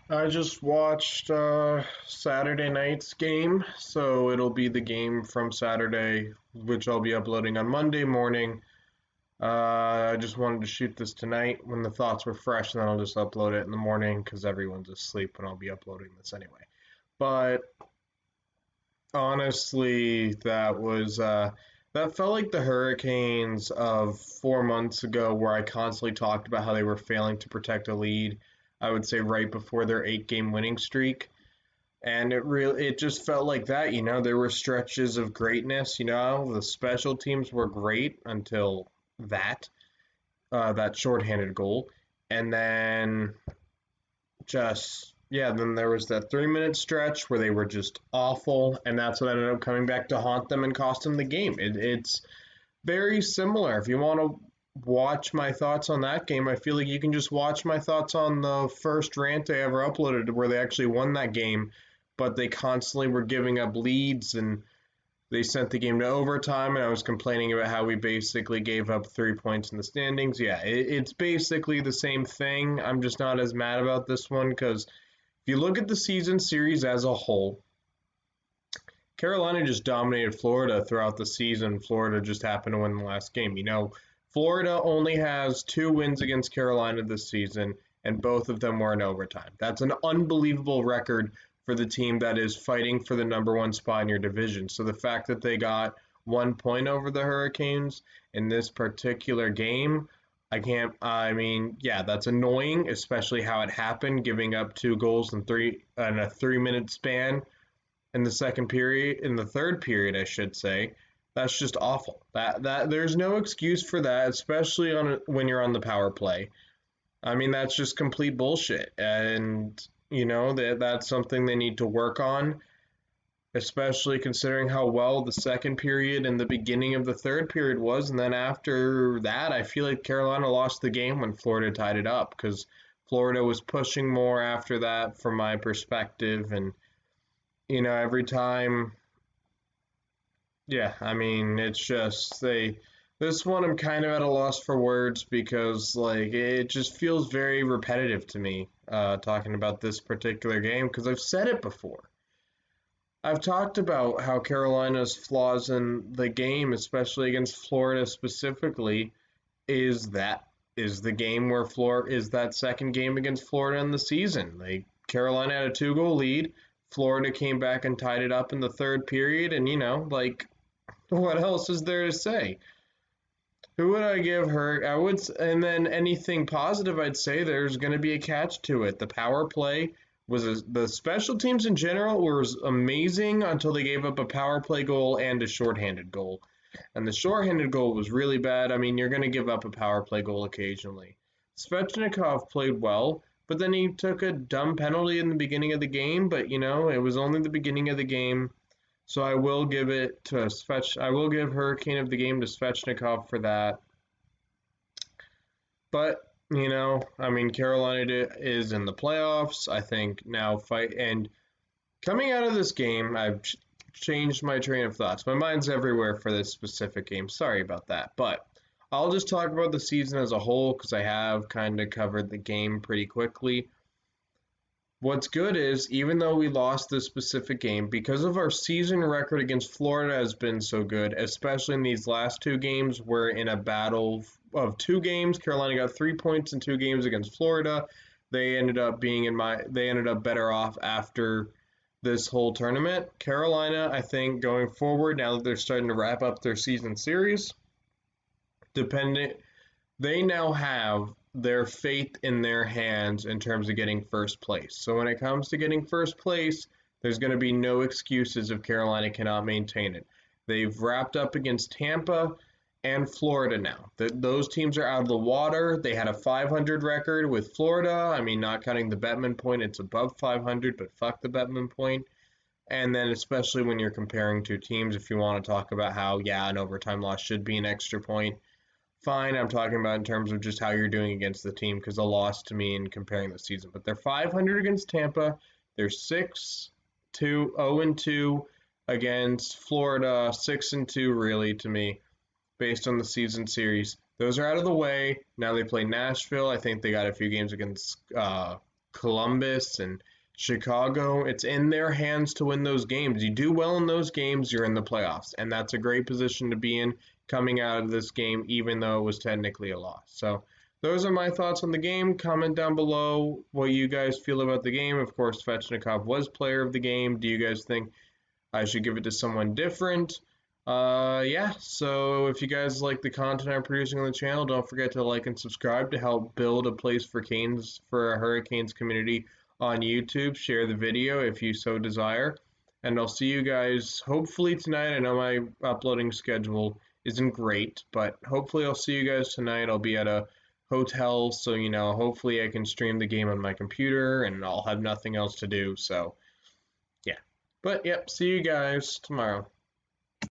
I just watched Saturday night's game, so it'll be the game from Saturday, which I'll be uploading on Monday morning. I just wanted to shoot this tonight when the thoughts were fresh, and then I'll just upload it in the morning because everyone's asleep when I'll be uploading this anyway. But honestly, that felt like the Hurricanes of 4 months ago, where I constantly talked about how they were failing to protect a lead. I would say right before their 8 game winning streak, and it just felt like that. There were stretches of greatness. The special teams were great until that shorthanded goal, and then just yeah, then there was that 3 minute stretch where they were just awful, and that's what ended up coming back to haunt them and cost them the game. It's very similar. If you want to watch my thoughts on that game, I feel like you can just watch my thoughts on the first rant I ever uploaded where they actually won that game, but they constantly were giving up leads and they sent the game to overtime, and I was complaining about how we basically gave up 3 points in the standings. Yeah, it's basically the same thing. I'm just not as mad about this one because if you look at the season series as a whole, Carolina just dominated Florida throughout the season. Florida just happened to win the last game. Florida only has 2 wins against Carolina this season, and both of them were in overtime. That's an unbelievable record for the team that is fighting for the number 1 spot in your division. So the fact that they got 1 point over the Hurricanes in this particular game, I mean, yeah, that's annoying, especially how it happened, giving up 2 goals in a 3 minute span in the third period, I should say. That's just awful. That there's no excuse for that, especially when you're on the power play. I mean, that's just complete bullshit, and that's something they need to work on, especially considering how well the second period and the beginning of the third period was, and then after that, I feel like Carolina lost the game when Florida tied it up because Florida was pushing more after that, from my perspective, and every time, yeah, I mean, it's just this one I'm kind of at a loss for words because like it just feels very repetitive to me talking about this particular game because I've said it before. I've talked about how Carolina's flaws in the game, especially against Florida specifically, is that is the game where Florida is that second game against Florida in the season. Like Carolina had a 2 goal lead. Florida came back and tied it up in the third period, and like what else is there to say? Who would I give her? And then anything positive, I'd say there's going to be a catch to it. The power play the special teams in general was amazing until they gave up a power play goal and a shorthanded goal. And the shorthanded goal was really bad. I mean, you're going to give up a power play goal occasionally. Svechnikov played well, but then he took a dumb penalty in the beginning of the game. But it was only the beginning of the game, so I will give it to I will give Hurricane of the game to Svechnikov for that. But I mean, Carolina is in the playoffs. I think now fight and coming out of this game, I've changed my train of thoughts. My mind's everywhere for this specific game. Sorry about that, but I'll just talk about the season as a whole because I have kind of covered the game pretty quickly. What's good is, even though we lost this specific game, because of our season record against Florida has been so good, especially in these last 2 games, we're in a battle of 2 games. Carolina got 3 points in 2 games against Florida. They ended up better off after this whole tournament. Carolina, I think, going forward, now that they're starting to wrap up their season series, they now have their faith in their hands in terms of getting first place. So when it comes to getting first place, there's going to be no excuses if Carolina cannot maintain it. They've wrapped up against Tampa and Florida now. Those teams are out of the water. They had a 500 record with Florida. I mean, not counting the Bettman point, it's above 500, but fuck the Bettman point. And then especially when you're comparing 2 teams, if you want to talk about how, yeah, an overtime loss should be an extra point, fine. I'm talking about in terms of just how you're doing against the team because a loss to me in comparing the season. But they're 500 against Tampa. They're 0-2 against Florida. 6-2 really to me, based on the season series. Those are out of the way. Now they play Nashville. I think they got a few games against Columbus and Chicago. It's in their hands to win those games. You do well in those games, you're in the playoffs, and that's a great position to be in coming out of this game, even though it was technically a loss. So those are my thoughts on the game. Comment down below what you guys feel about the game. Of course, Svechnikov was player of the game. Do you guys think I should give it to someone different? Yeah, so if you guys like the content I'm producing on the channel, don't forget to like and subscribe to help build a place for Canes, for a Hurricanes community on YouTube. Share the video if you so desire. And I'll see you guys hopefully tonight. I know my uploading schedule isn't great, but hopefully I'll see you guys tonight. I'll be at a hotel, so hopefully I can stream the game on my computer and I'll have nothing else to do. So, yeah. But, yep, see you guys tomorrow.